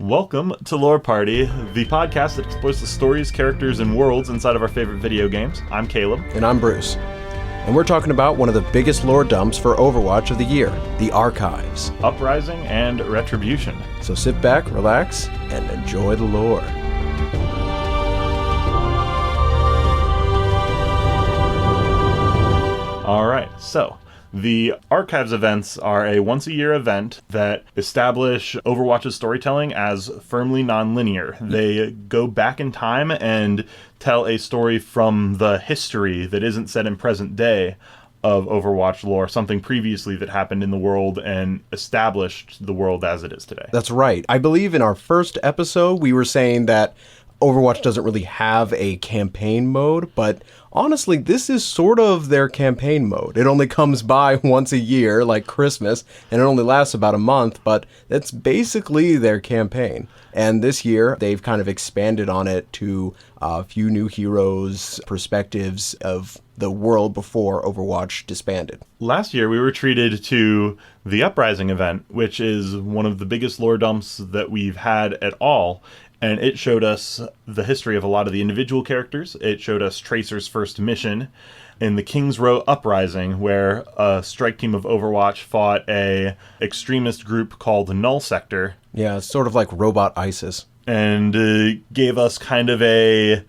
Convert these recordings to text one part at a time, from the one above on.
Welcome to Lore Party, the podcast that explores the stories, characters, and worlds inside of our favorite video games. I'm Caleb. And I'm Bruce. And we're talking about one of the biggest lore dumps for Overwatch of the year, the Archives. Uprising and Retribution. So sit back, relax, and enjoy the lore. Alright, so the Archives events are a once-a-year event that establish Overwatch's storytelling as firmly non-linear. They go back in time and tell a story from the history that isn't set in present day of Overwatch lore, something previously that happened in the world and established the world as it is today. That's right. I believe in our first episode we were saying that Overwatch doesn't really have a campaign mode, but honestly, this is sort of their campaign mode. It only comes by once a year, like Christmas, and it only lasts about a month, but it's basically their campaign. And this year, they've kind of expanded on it to a few new heroes, perspectives of the world before Overwatch disbanded. Last year, we were treated to the Uprising event, which is one of the biggest lore dumps that we've had at all. And it showed us the history of a lot of the individual characters. It showed us Tracer's first mission in the King's Row Uprising, where a strike team of Overwatch fought a extremist group called the Null Sector. Yeah, it's sort of like Robot ISIS. And gave us kind of a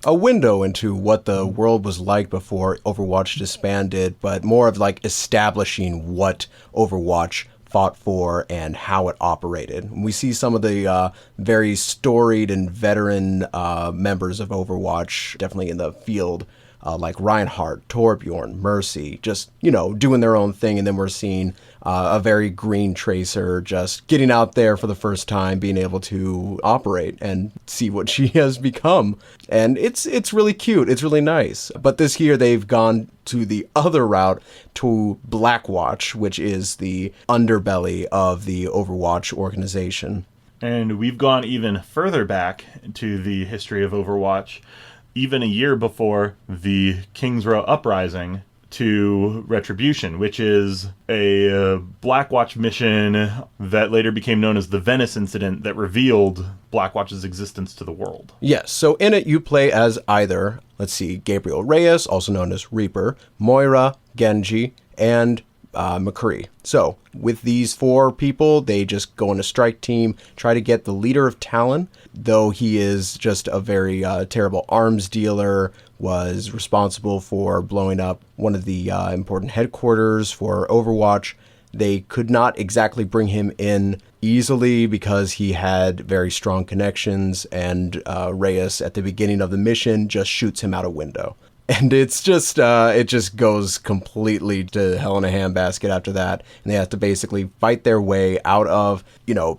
window into what the world was like before Overwatch disbanded, but more of like establishing what Overwatch fought for and how it operated. We see some of the very storied and veteran members of Overwatch definitely in the field, like Reinhardt, Torbjorn, Mercy, just, doing their own thing. And then we're seeing a very green Tracer just getting out there for the first time, being able to operate and see what she has become. And it's really cute. It's really nice. But this year they've gone to the other route, to Blackwatch, which is the underbelly of the Overwatch organization. And we've gone even further back to the history of Overwatch, even a year before the King's Row Uprising, to Retribution, which is a Blackwatch mission that later became known as the Venice Incident that revealed Blackwatch's existence to the world. Yes, so in it you play as either, Gabriel Reyes, also known as Reaper, Moira, Genji, and McCree. So, with these four people, they just go on a strike team, try to get the leader of Talon, though he is just a very terrible arms dealer, was responsible for blowing up one of the important headquarters for Overwatch. They could not exactly bring him in easily because he had very strong connections, and Reyes at the beginning of the mission just shoots him out a window. And it's just, it just goes completely to hell in a handbasket after that. And they have to basically fight their way out of,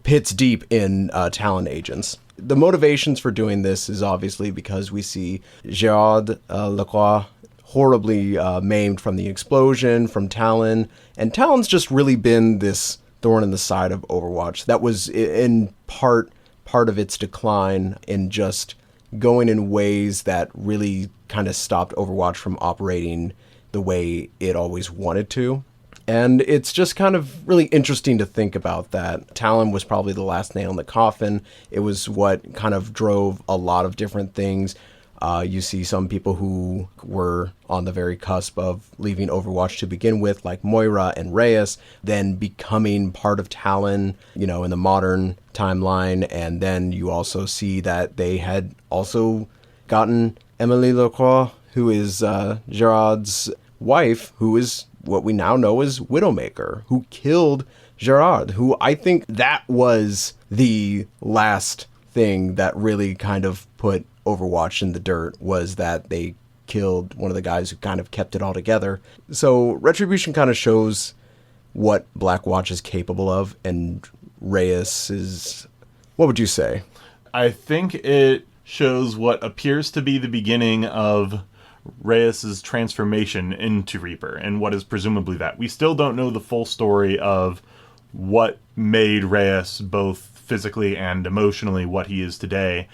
pits deep in Talon agents. The motivations for doing this is obviously because we see Gerard Lacroix horribly maimed from the explosion, from Talon. And Talon's just really been this thorn in the side of Overwatch. That was in part of its decline in just going in ways that really kind of stopped Overwatch from operating the way it always wanted to. And it's just kind of really interesting to think about that. Talon was probably the last nail in the coffin. It was what kind of drove a lot of different things. You see some people who were on the very cusp of leaving Overwatch to begin with, like Moira and Reyes, then becoming part of Talon, in the modern timeline. And then you also see that they had also gotten Emily Lacroix, who is Gerard's wife, who is what we now know as Widowmaker, who killed Gerard, who I think that was the last thing that really kind of put Overwatch in the dirt, was that they killed one of the guys who kind of kept it all together. So Retribution kind of shows what Blackwatch is capable of, and Reyes is, what would you say? I think it shows what appears to be the beginning of Reyes' transformation into Reaper, and what is presumably that. We still don't know the full story of what made Reyes both physically and emotionally what he is today,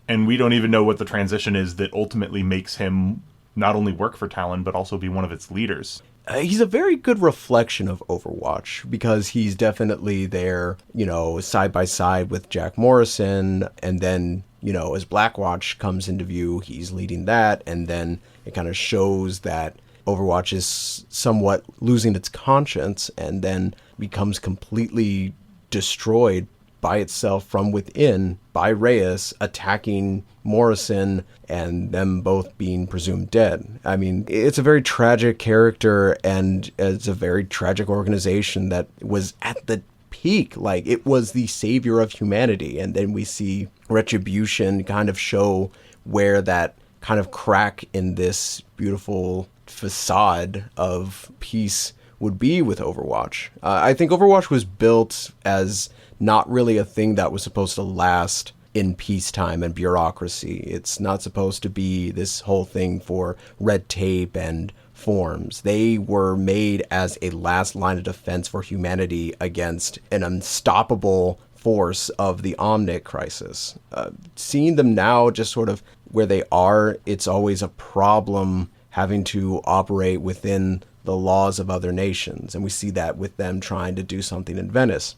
and we don't even know what the transition is that ultimately makes him not only work for Talon, but also be one of its leaders. He's a very good reflection of Overwatch because he's definitely there, side by side with Jack Morrison. And then, as Blackwatch comes into view, he's leading that. And then it kind of shows that Overwatch is somewhat losing its conscience and then becomes completely destroyed by itself from within by Reyes attacking Morrison and them both being presumed dead. I mean, it's a very tragic character and it's a very tragic organization that was at the peak. Like, it was the savior of humanity. And then we see Retribution kind of show where that kind of crack in this beautiful facade of peace would be with Overwatch. I think Overwatch was built as not really a thing that was supposed to last in peacetime and bureaucracy. It's not supposed to be this whole thing for red tape and forms. They were made as a last line of defense for humanity against an unstoppable force of the Omnic crisis. Seeing them now just sort of where they are, it's always a problem having to operate within the laws of other nations. And we see that with them trying to do something in Venice.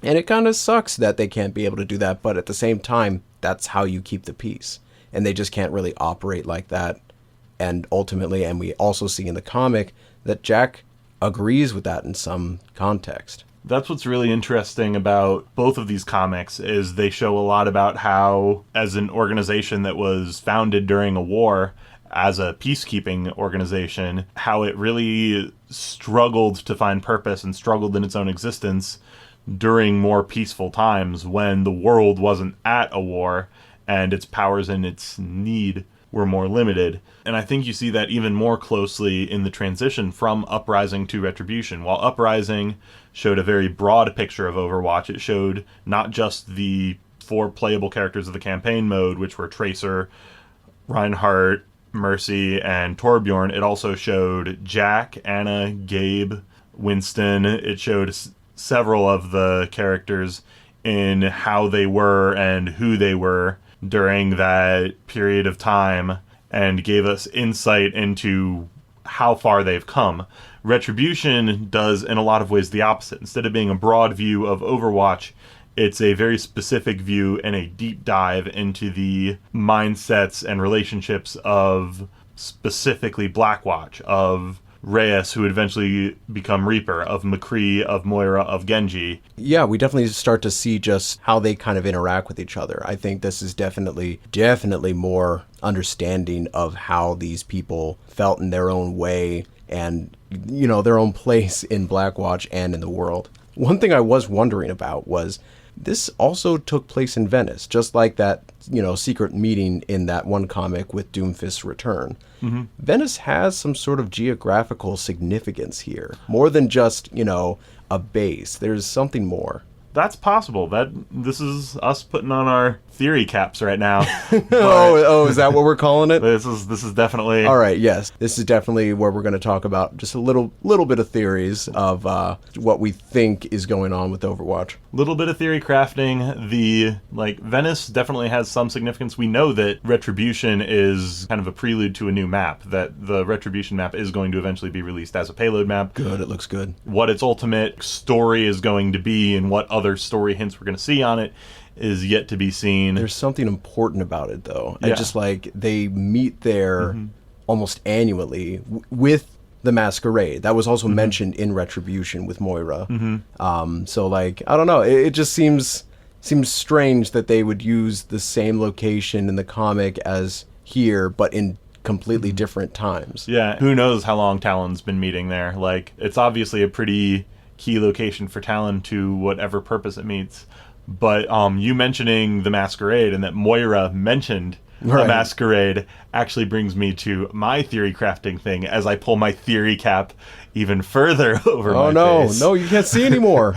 And it kind of sucks that they can't be able to do that, but at the same time, that's how you keep the peace. And they just can't really operate like that. And ultimately, and we also see in the comic, that Jack agrees with that in some context. That's what's really interesting about both of these comics, is they show a lot about how, as an organization that was founded during a war, as a peacekeeping organization, how it really struggled to find purpose and struggled in its own existence during more peaceful times when the world wasn't at a war and its powers and its need were more limited. And I think you see that even more closely in the transition from Uprising to Retribution. While Uprising showed a very broad picture of Overwatch, it showed not just the 4 playable characters of the campaign mode, which were Tracer, Reinhardt, Mercy, and Torbjorn. It also showed Jack, Anna, Gabe, Winston. It showed several of the characters in how they were and who they were during that period of time, and gave us insight into how far they've come. Retribution does in a lot of ways the opposite. Instead of being a broad view of Overwatch, it's a very specific view and a deep dive into the mindsets and relationships of specifically Blackwatch, of Reyes, who would eventually become Reaper, of McCree, of Moira, of Genji. Yeah, we definitely start to see just how they kind of interact with each other. I think this is definitely more understanding of how these people felt in their own way and, their own place in Blackwatch and in the world. One thing I was wondering about was this also took place in Venice, just like that, secret meeting in that one comic with Doomfist's return. Mm-hmm. Venice has some sort of geographical significance here, more than just, a base. There's something more. That's possible. This is us putting on our theory caps right now. Is that what we're calling it? This is definitely... All right, yes. This is definitely where we're going to talk about just a little bit of theories of what we think is going on with Overwatch. Little bit of theory crafting. Venice definitely has some significance. We know that Retribution is kind of a prelude to a new map, that the Retribution map is going to eventually be released as a payload map. Good, it looks good. What its ultimate story is going to be and what other story hints we're going to see on it is yet to be seen. There's something important about it, though. Yeah. I just they meet there almost annually with the Masquerade. That was also mentioned in Retribution with Moira. I don't know. It just seems strange that they would use the same location in the comic as here, but in completely different times. Yeah, who knows how long Talon's been meeting there. It's obviously a pretty key location for Talon to whatever purpose it meets. But you mentioning the Masquerade and that Moira mentioned the Masquerade actually brings me to my theory crafting thing as I pull my theory cap even further over my face. No, you can't see anymore.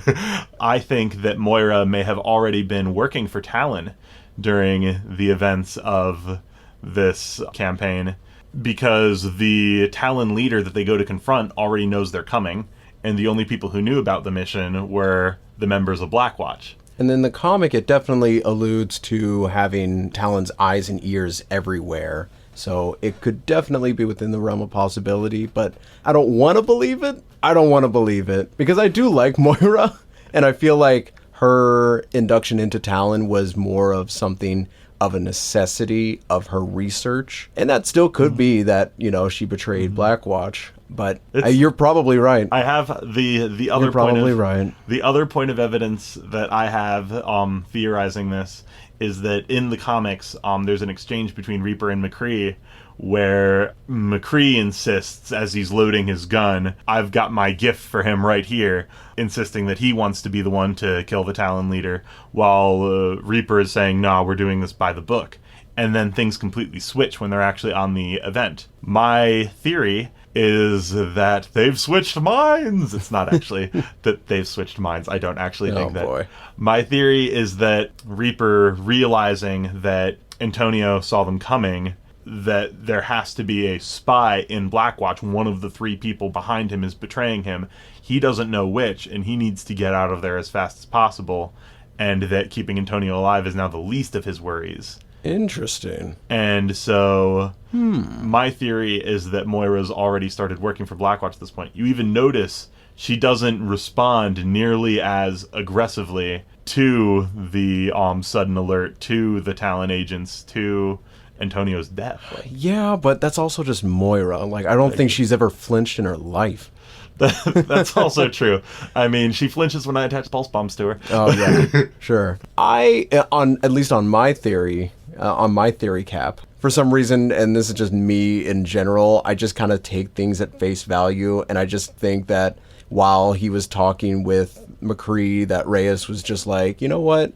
I think that Moira may have already been working for Talon during the events of this campaign, because the Talon leader that they go to confront already knows they're coming, and the only people who knew about the mission were the members of Blackwatch. And in the comic, it definitely alludes to having Talon's eyes and ears everywhere, So it could definitely be within the realm of possibility, but I don't want to believe it. I don't want to believe it because I do like Moira, and I feel like her induction into Talon was more of something of a necessity of her research. And that still could be that, she betrayed Blackwatch. But you're probably right. I have the other You're probably right. The other point of evidence that I have theorizing this is that in the comics, there's an exchange between Reaper and McCree where McCree insists, as he's loading his gun, I've got my gift for him right here, insisting that he wants to be the one to kill the Talon leader, while Reaper is saying, nah, we're doing this by the book. And then things completely switch when they're actually on the event. My theory is that they've switched minds. It's not actually that they've switched minds. I don't actually think that. Boy. My theory is that Reaper, realizing that Antonio saw them coming, that there has to be a spy in Blackwatch. One of the 3 people behind him is betraying him. He doesn't know which, and he needs to get out of there as fast as possible, and that keeping Antonio alive is now the least of his worries. Interesting. And so my theory is that Moira's already started working for Blackwatch at this point. You even notice she doesn't respond nearly as aggressively to the sudden alert, to the Talon agents, to Antonio's death. Yeah, but that's also just Moira. I don't think she's ever flinched in her life. That's also true. I mean, she flinches when I attach pulse bombs to her. Oh, yeah. Sure. At least on my theory, on my theory cap, for some reason, and this is just me in general, I just kind of take things at face value, and I just think that while he was talking with McCree, that Reyes was just like, you know what?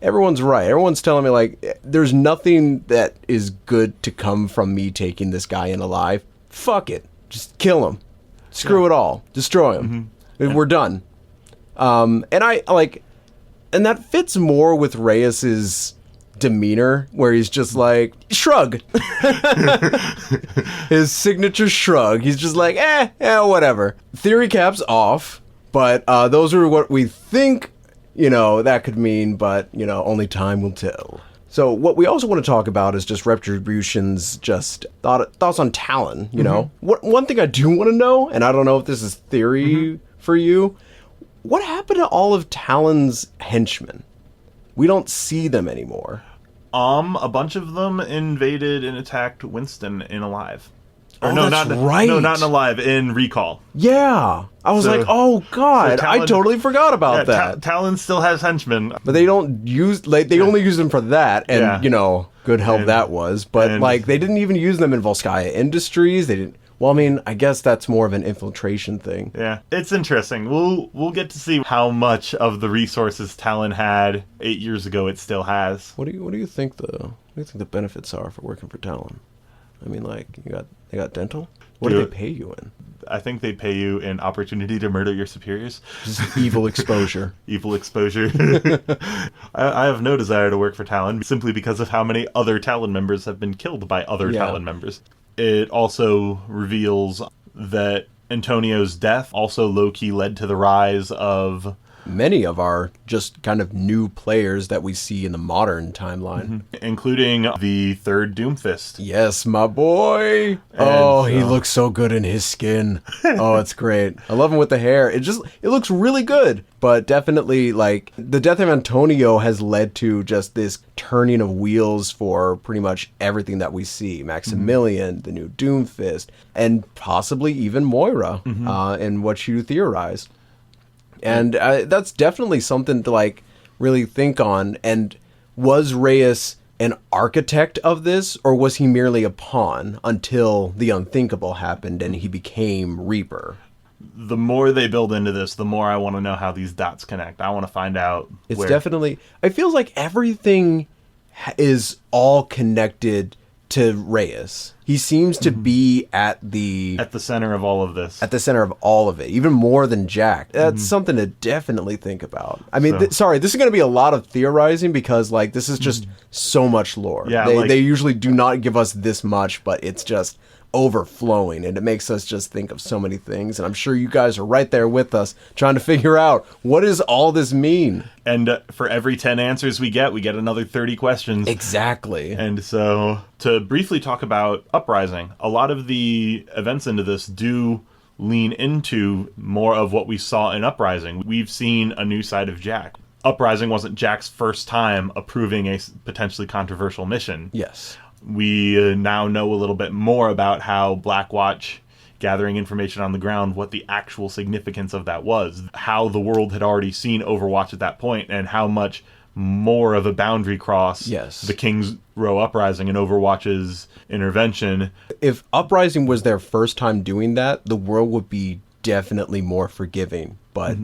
Everyone's right. Everyone's telling me, there's nothing that is good to come from me taking this guy in alive. Fuck it. Just kill him. Screw it all. Destroy him. Mm-hmm. We're done. And that fits more with Reyes's demeanor, where he's just like, shrug. His signature shrug. He's just like, whatever. Theory cap's off, but those are what we think, that could mean, but, only time will tell. So what we also want to talk about is just Retribution's thoughts on Talon, One thing I do want to know, and I don't know if this is theory for you, what happened to all of Talon's henchmen? We don't see them anymore. A bunch of them invaded and attacked Winston in Alive. Right. No, not in Alive, in Recall. Yeah. I was like, oh god, Talon, I totally forgot about that. Talon still has henchmen. But they don't use, they only use them for that, and, good help that was. But, they didn't even use them in Volskaya Industries. They didn't. Well, I mean, I guess that's more of an infiltration thing. Yeah, it's interesting. We'll get to see how much of the resources Talon had 8 years ago it still has. What do you think the benefits are for working for Talon? I mean, they got dental. What do they pay you in? I think they pay you in opportunity to murder your superiors. Just evil exposure. Evil exposure. I have no desire to work for Talon simply because of how many other Talon members have been killed by other Talon members. It also reveals that Antonio's death also low-key led to the rise of many of our just kind of new players that we see in the modern timeline. Including the 3rd Doomfist. Yes, my boy! He looks so good in his skin. Oh, it's great. I love him with the hair. It looks really good. But definitely, the death of Antonio has led to just this turning of wheels for pretty much everything that we see. Maximilian, the new Doomfist, and possibly even Moira, and what you theorized. And that's definitely something to, really think on. And was Reyes an architect of this, or was he merely a pawn until the unthinkable happened and he became Reaper? The more they build into this, the more I want to know how these dots connect. I want to find out. It's definitely... It feels like everything is all connected to Reyes. He seems to be at the center of all of this. At the center of all of it, even more than Jack. That's something to definitely think about. I mean, this is going to be a lot of theorizing because, this is just so much lore. Yeah, they usually do not give us this much, but it's just overflowing, and it makes us just think of so many things. And I'm sure you guys are right there with us trying to figure out, what does all this mean? And for every 10 answers we get another 30 questions. Exactly. And so, to briefly talk about Uprising, a lot of the events into this do lean into more of what we saw in Uprising. We've seen a new side of Jack. Uprising wasn't Jack's first time approving a potentially controversial mission. Yes. We now know a little bit more about how Blackwatch, gathering information on the ground, what the actual significance of that was, how the world had already seen Overwatch at that point, and how much more of a boundary cross the King's Row Uprising and Overwatch's intervention. If Uprising was their first time doing that, the world would be definitely more forgiving. But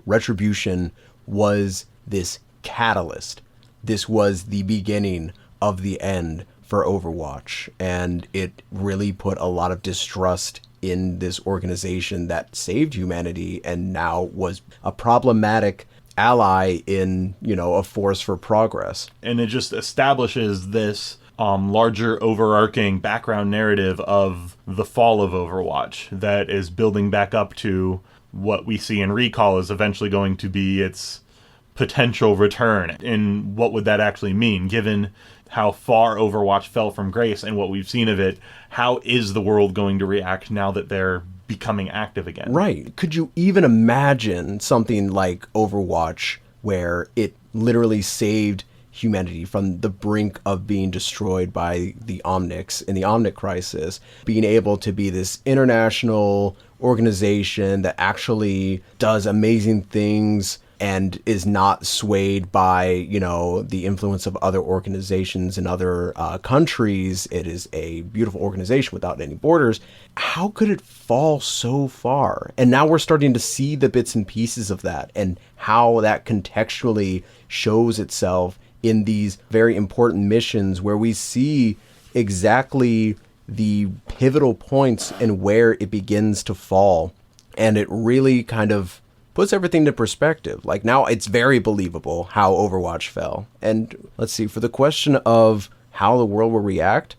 Retribution was this catalyst. This was the beginning of the end for Overwatch, and it really put a lot of distrust in this organization that saved humanity and now was a problematic ally in, a force for progress. And it just establishes this larger overarching background narrative of the fall of Overwatch that is building back up to what we see in Recall is eventually going to be its potential return. And what would that actually mean, given how far Overwatch fell from grace and what we've seen of it? How is the world going to react now that they're becoming active again? Right. Could you even imagine something like Overwatch where it literally saved humanity from the brink of being destroyed by the Omnics in the Omnic crisis, being able to be this international organization that actually does amazing things and is not swayed by, the influence of other organizations in other countries? It is a beautiful organization without any borders. How could it fall so far? And now we're starting to see the bits and pieces of that and how that contextually shows itself in these very important missions where we see exactly the pivotal points and where it begins to fall. And it really kind of puts everything into perspective. Like, now it's very believable how Overwatch fell. And let's see, for the question of how the world will react,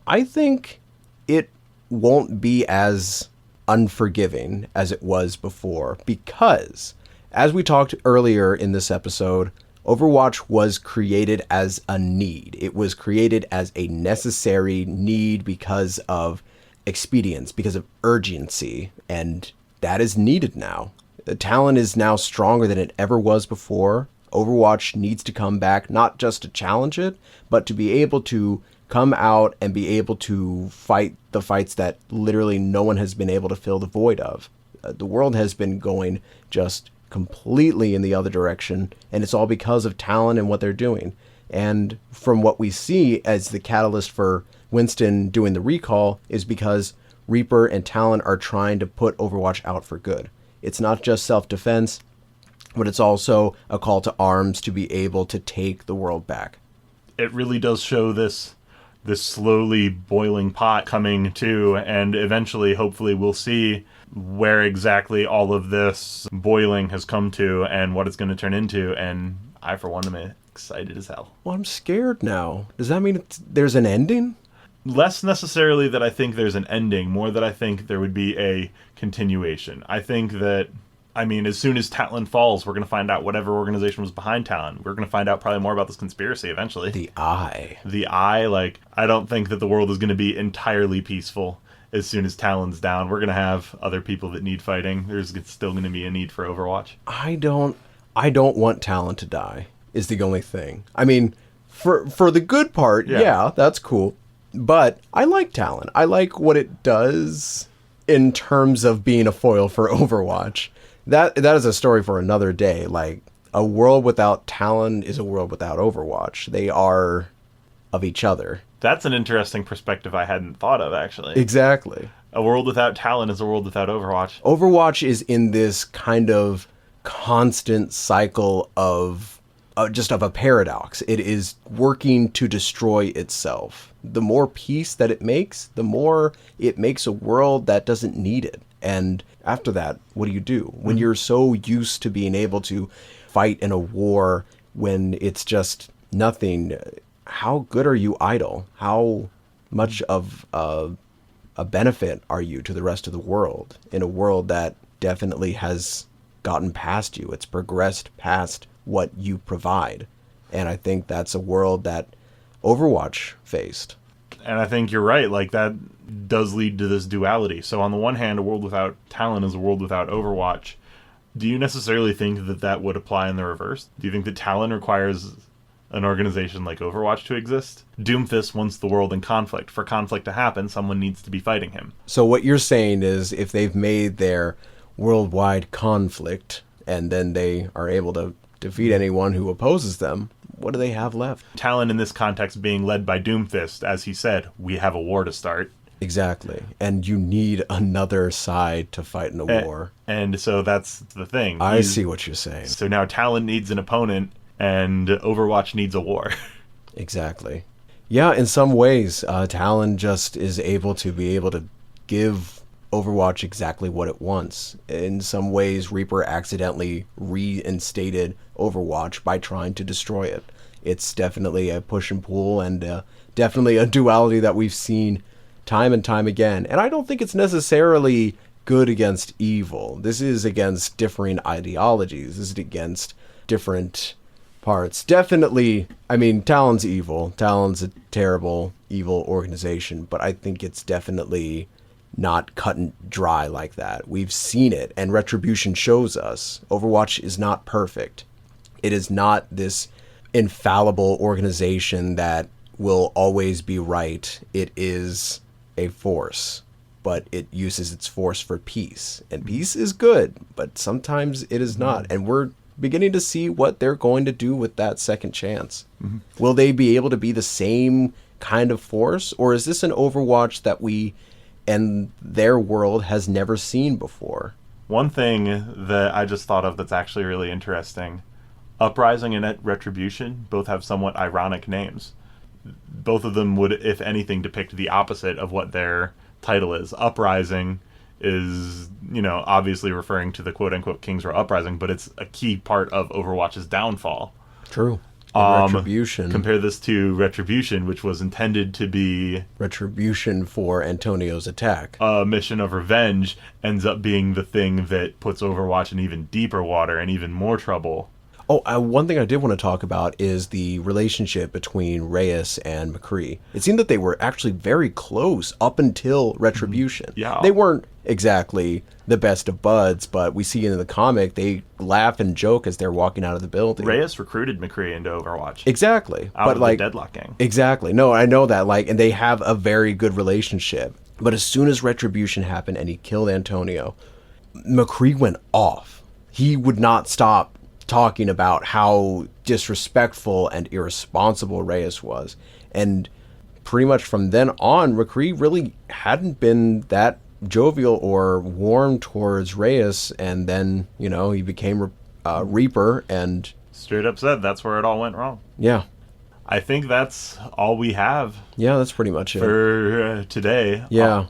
I think it won't be as unforgiving as it was before, because as we talked earlier in this episode, Overwatch was created as a need. It was created as a necessary need because of expedience, because of urgency, and that is needed now. The talent is now stronger than it ever was before. Overwatch needs to come back, not just to challenge it, but to be able to come out and be able to fight the fights that literally no one has been able to fill the void of. The world has been going just completely in the other direction, and it's all because of Talon and what they're doing. And from what we see as the catalyst for Winston doing the recall is because Reaper and Talon are trying to put Overwatch out for good. It's not just self-defense, but it's also a call to arms to be able to take the world back. It really does show this slowly boiling pot coming to, and eventually, hopefully, we'll see where exactly all of this boiling has come to and what it's going to turn into. And I, for one, am excited as hell. Well, I'm scared now. Does that mean there's an ending? Less necessarily that I think there's an ending, more that I think there would be a continuation. I think that, as soon as Talon falls, we're going to find out whatever organization was behind Talon. We're going to find out probably more about this conspiracy eventually. The Eye. I don't think that the world is going to be entirely peaceful as soon as Talon's down. We're going to have other people that need fighting. There's still going to be a need for Overwatch. I don't want Talon to die, is the only thing. For the good part, yeah, that's cool. But I like Talon. I like what it does in terms of being a foil for Overwatch. That is a story for another day. Like, a world without Talon is a world without Overwatch. They are of each other. That's an interesting perspective I hadn't thought of, actually. Exactly. A world without Talon is a world without Overwatch. Overwatch is in this kind of constant cycle of just of a paradox. It is working to destroy itself. The more peace that it makes, the more it makes a world that doesn't need it. And after that, what do you do? When you're so used to being able to fight in a war when it's just nothing, how good are you idle? How much of a a benefit are you to the rest of the world in a world that definitely has gotten past you? It's progressed past what you provide. And I think that's a world that Overwatch faced. And I think you're right. Like, that does lead to this duality. So on the one hand, a world without Talon is a world without Overwatch. Do you necessarily think that that would apply in the reverse? Do you think that Talon requires an organization like Overwatch to exist? Doomfist wants the world in conflict. For conflict to happen, someone needs to be fighting him. So what you're saying is if they've made their worldwide conflict and then they are able to defeat anyone who opposes them, what do they have left? Talon in this context being led by Doomfist, as he said, we have a war to start. Exactly. And you need another side to fight in a war. And so that's the thing. I see what you're saying. So now Talon needs an opponent and Overwatch needs a war. Exactly. Yeah, in some ways, Talon just is able to give Overwatch exactly what it wants. In some ways, Reaper accidentally reinstated Overwatch by trying to destroy it. It's definitely a push and pull, and definitely a duality that we've seen time and time again. And I don't think it's necessarily good against evil. This is against differing ideologies. This is against different parts. Definitely, I mean, Talon's evil. Talon's a terrible, evil organization, but I think it's definitely not cut and dry like that. We've seen it, and Retribution shows us. Overwatch is not perfect. It is not this infallible organization that will always be right. It is a force, but it uses its force for peace. And peace is good, but sometimes it is not. And we're beginning to see what they're going to do with that second chance. Mm-hmm. Will they be able to be the same kind of force? Or is this an Overwatch that we and their world has never seen before? One thing that I just thought of that's actually really interesting, Uprising and Retribution both have somewhat ironic names. Both of them would, if anything, depict the opposite of what their title is. Uprising is, obviously referring to the quote-unquote King's Row Uprising, but it's a key part of Overwatch's downfall. True. Retribution. Compare this to Retribution, which was intended to be retribution for Antonio's attack. A mission of revenge, ends up being the thing that puts Overwatch in even deeper water and even more trouble. Oh, one thing I did want to talk about is the relationship between Reyes and McCree. It seemed that they were actually very close up until Retribution. Yeah. They weren't exactly the best of buds, but we see in the comic they laugh and joke as they're walking out of the building. Reyes recruited McCree into Overwatch. Exactly. Out of the Deadlock Gang. Exactly. No, I know that. And they have a very good relationship. But as soon as Retribution happened and he killed Antonio, McCree went off. He would not stop talking about how disrespectful and irresponsible Reyes was. And pretty much from then on, McCree really hadn't been that jovial or warm towards Reyes. And then, he became Reaper and straight up said that's where it all went wrong. Yeah. I think that's all we have. Yeah, that's pretty much it. For today. Yeah.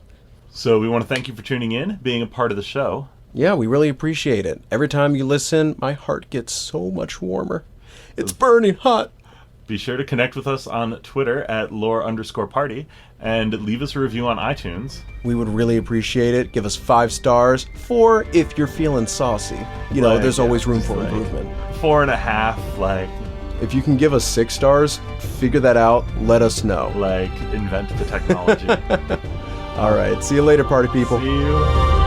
So we want to thank you for tuning in, being a part of the show. Yeah, we really appreciate it. Every time you listen, my heart gets so much warmer. It's burning hot. Be sure to connect with us on Twitter at lore_party and leave us a review on iTunes. We would really appreciate it. Give us 5 stars. 4 if you're feeling saucy. There's always room for improvement. 4.5, If you can give us 6 stars, figure that out. Let us know. Invent the technology. All right. See you later, party people. See you.